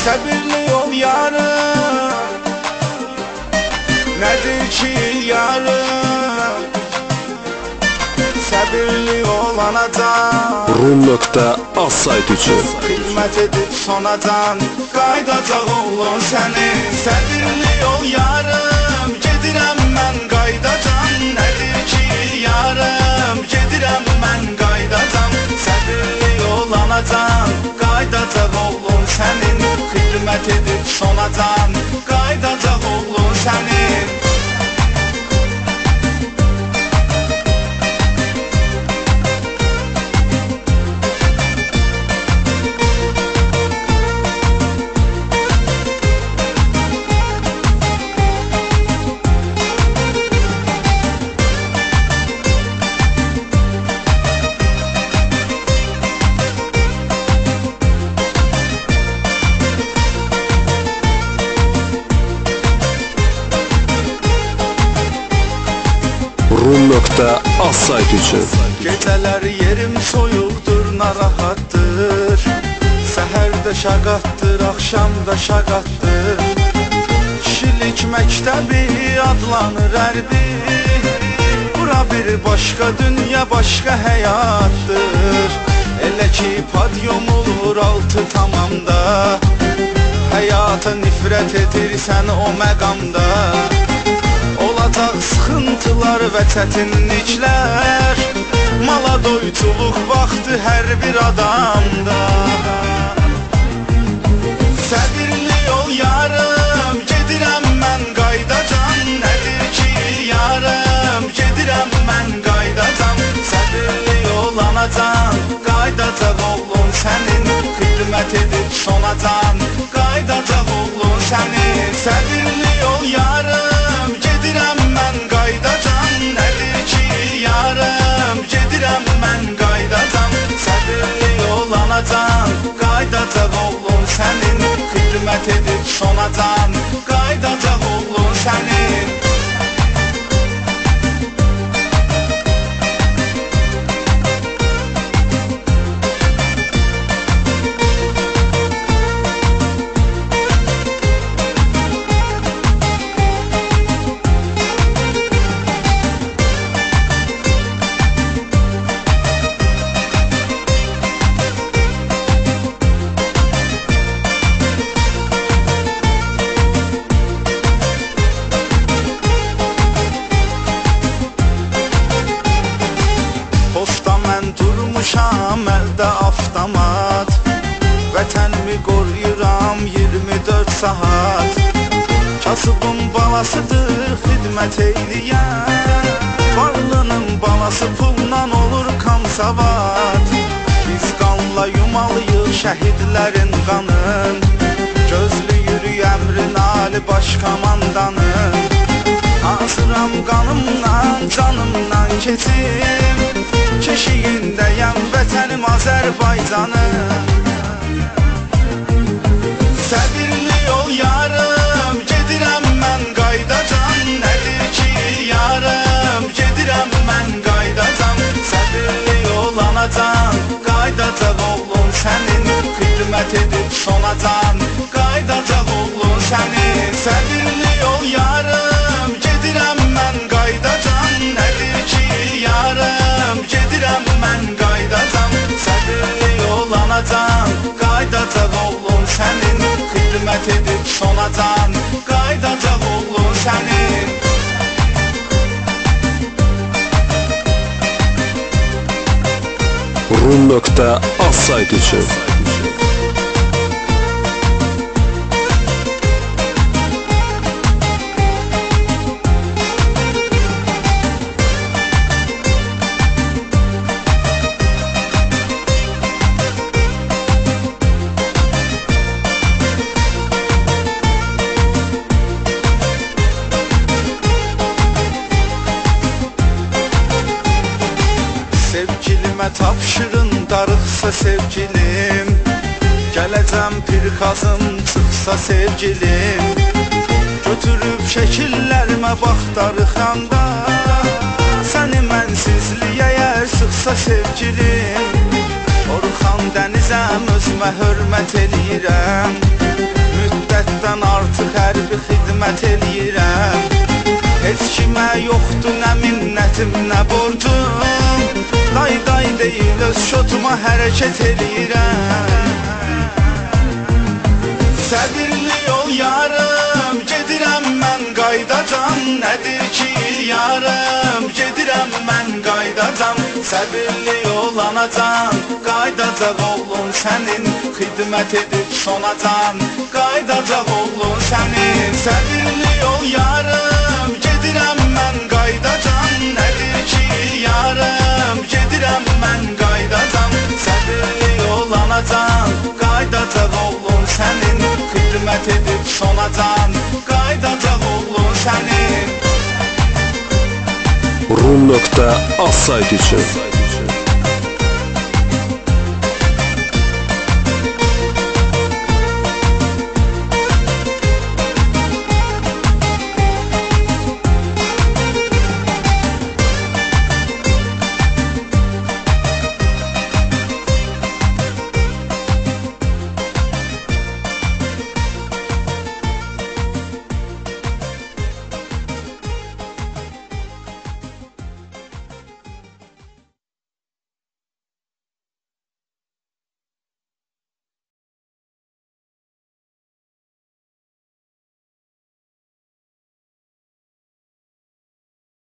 Səbirli ol yarım, nədir ki yarım, səbirli ol anacan. Rum.az sayt üçün Xidmət edib sonacan, qaydacaq oğlun səni. Səbirli ol yarım, gedirəm mən qaydacan. Nədir ki yarım, gedirəm mən qaydacan. Səbirli ol anacan, qaydacaq oğlun sənin. Xidmət edib sonacan, qaydacaq oğlun sənin. Rum.az sayt üçün Gecələr yerim soyuqdur, narahatdır. Səhərdə şaqatdır, axşamda şaqatdır. Kişilik məktəbi adlanır ərbi. Bura bir başqa dünya, başqa həyatdır. Elə ki padyum olur altı tamamda. Həyata nifrət edirsən o məqamda. Olacaq sıxıntılar və çətinliklər. Mala doyçuluq vaxtı hər bir adamda. Səbirli ol yarım, gedirəm mən qaydacan. Nədir ki yarım, gedirəm mən qaydacan. Səbirli ol anacan, qaydacaq oğlun sənin. Xidmət edib sonacan, qaydacaq oğlun sənin. Səbirli ol yarım, gedirəm mən qaydacan. Nədir ki yarım, gedirəm mən qaydacan. Səbirli ol anacan, qaydacaq oğlun sənin. Xidmət edib sonacan, qaydacaq oğlun sənin. Durmuşam əldə avtomat, vətənimi qoruyuram 24 saat. Kasıbın balasıdır xidmət eyləyən, varlının balası pulla olur kamsavat. Biz qanla yumalıyıq şəhidlərin qanın, gözlüyürük əmrin ali baş komandanın. Asıram qanımdan, canımdan keçim, keşiyindəyəm vətənim Azərbaycanım. Səbirli ol yarım, gedirəm mən qaydacan. Nədir ki yarım, gedirəm mən qaydacan. Səbirli ol anacan, qaydacaq oğlun sənin. Xidmət edib sonacan, qaydacaq oğlun sənin. Səbirli ol yarım, gedirəm mən qaydacan. Nədir ki yarım, gedirəm mən qaydacan. Səbirli ol anacan, qaydacaq oğlun sənin. Xidmət edib sonacan, qaydacaq oğlun sənin. Rum.az sayt üçün Sevgilimə tapşırın darıxsa sevgilim, gələcəm pirxazım çıxsa sevgilim. Götürüb şəkillərimə bax darıxanda, səni mənsizliyə yer sıxsa sevgilim. Orxan dənizəm özümə hörmət eləyirəm, müddətdən artıq hərbi xidmət eləyirəm. Heç kimə yoxdur nə minnətim, nə borcum. Day deyil öz şotuma hərəkət eləyirəm. Səbirli ol yarım, gedirəm mən qaydacan. Nədir ki yarım, gedirəm mən qaydacan. Səbirli ol anacan, qaydacaq oğlun sənin. Xidmət edib sonacan, qaydacaq oğlun sənin. Səbirli ol yarım, gedirəm mən qaydacan. Nədir ki yarım, gedirəm mən qaydacan. Səbirli ol anacan, qaydacaq oğlun sənin. Xidmət edib sonacan, qaydacaq oğlun sənin. Rum.az sayt üçün